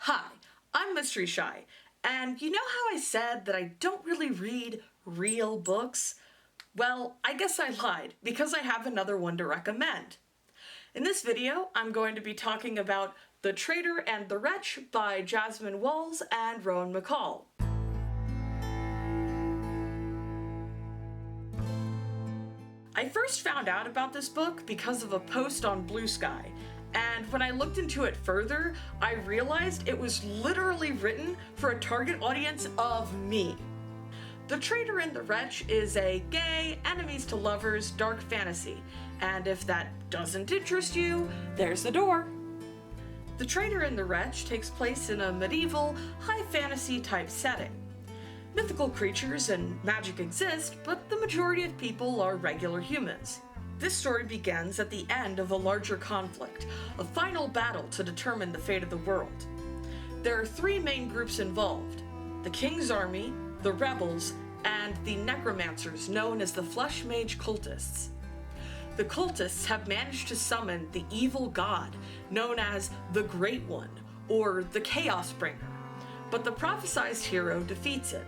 Hi, I'm Mystery Shy, and you know how I said that I don't really read real books? Well, I guess I lied, because I have another one to recommend. In this video, I'm going to be talking about The Traitor and the Wretch by Jasmine and Rowan MacColl. I first found out about this book because of a post on Blue Sky, and when I looked into it further, I realized it was literally written for a target audience of me. The Traitor and the Wretch is a gay, enemies to lovers, dark fantasy, and if that doesn't interest you, there's the door. The Traitor and the Wretch takes place in a medieval, high fantasy type setting. Mythical creatures and magic exist, but the majority of people are regular humans. This story begins at the end of a larger conflict, a final battle to determine the fate of the world. There are three main groups involved: the King's Army, the Rebels, and the Necromancers known as the Flesh Mage Cultists. The Cultists have managed to summon the evil god known as the Great One, or the Chaos Bringer, but the prophesized hero defeats it.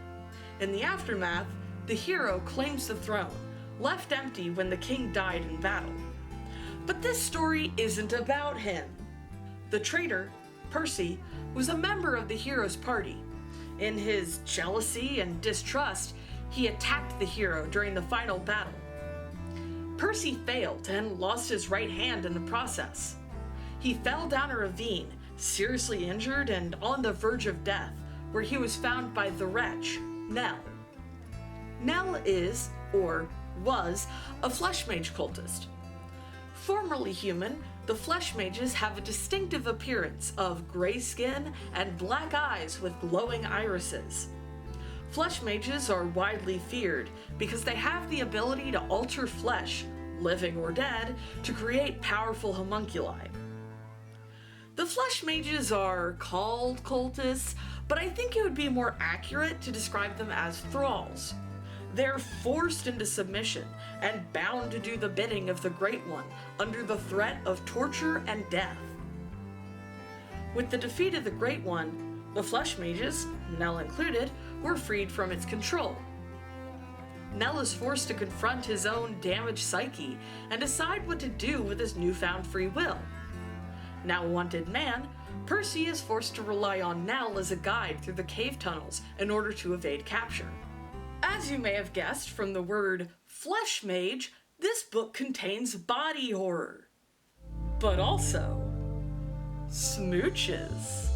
In the aftermath, the hero claims the throne, left empty when the king died in battle. But this story isn't about him. The traitor, Percy, was a member of the hero's party. In his jealousy and distrust, he attacked the hero during the final battle. Percy failed and lost his right hand in the process. He fell down a ravine, seriously injured and on the verge of death, where he was found by the wretch, Nell. Nell is, or was, a flesh mage cultist. Formerly human, the flesh mages have a distinctive appearance of gray skin and black eyes with glowing irises. Flesh mages are widely feared because they have the ability to alter flesh, living or dead, to create powerful homunculi. The flesh mages are called cultists, but I think it would be more accurate to describe them as thralls. They're forced into submission and bound to do the bidding of the Great One under the threat of torture and death. With the defeat of the Great One, the flesh mages, Nell included, were freed from its control. Nell is forced to confront his own damaged psyche and decide what to do with his newfound free will. Now a wanted man, Percy is forced to rely on Nell as a guide through the cave tunnels in order to evade capture. As you may have guessed from the word flesh mage, this book contains body horror. But also, smooches.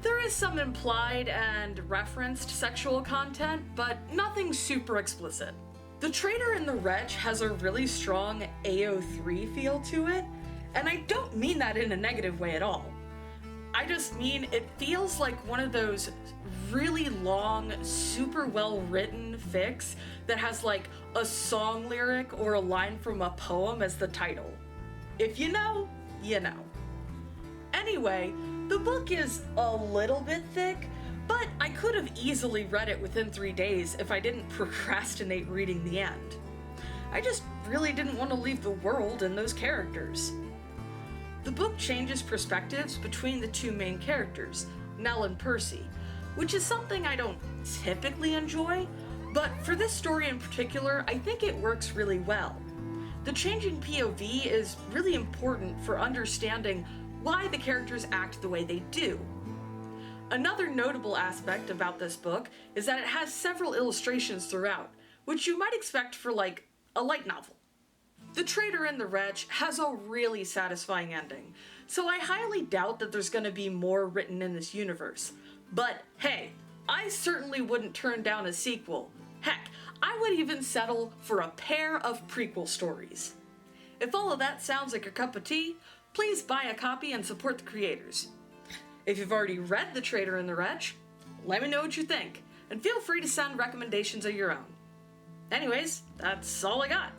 There is some implied and referenced sexual content, but nothing super explicit. The Traitor and the Wretch has a really strong AO3 feel to it, and I don't mean that in a negative way at all. I just mean it feels like one of those really long, super well written fics that has like a song lyric or a line from a poem as the title. If you know, you know. Anyway, the book is a little bit thick, but I could have easily read it within 3 days if I didn't procrastinate reading the end. I just really didn't want to leave the world and those characters. The book changes perspectives between the two main characters, Nell and Percy, which is something I don't typically enjoy, but for this story in particular, I think it works really well. The changing POV is really important for understanding why the characters act the way they do. Another notable aspect about this book is that it has several illustrations throughout, which you might expect for like a light novel. The Traitor and the Wretch has a really satisfying ending, so I highly doubt that there's gonna be more written in this universe. But hey, I certainly wouldn't turn down a sequel. Heck, I would even settle for a pair of prequel stories. If all of that sounds like your cup of tea, please buy a copy and support the creators. If you've already read The Traitor and the Wretch, let me know what you think, and feel free to send recommendations of your own. Anyways, that's all I got.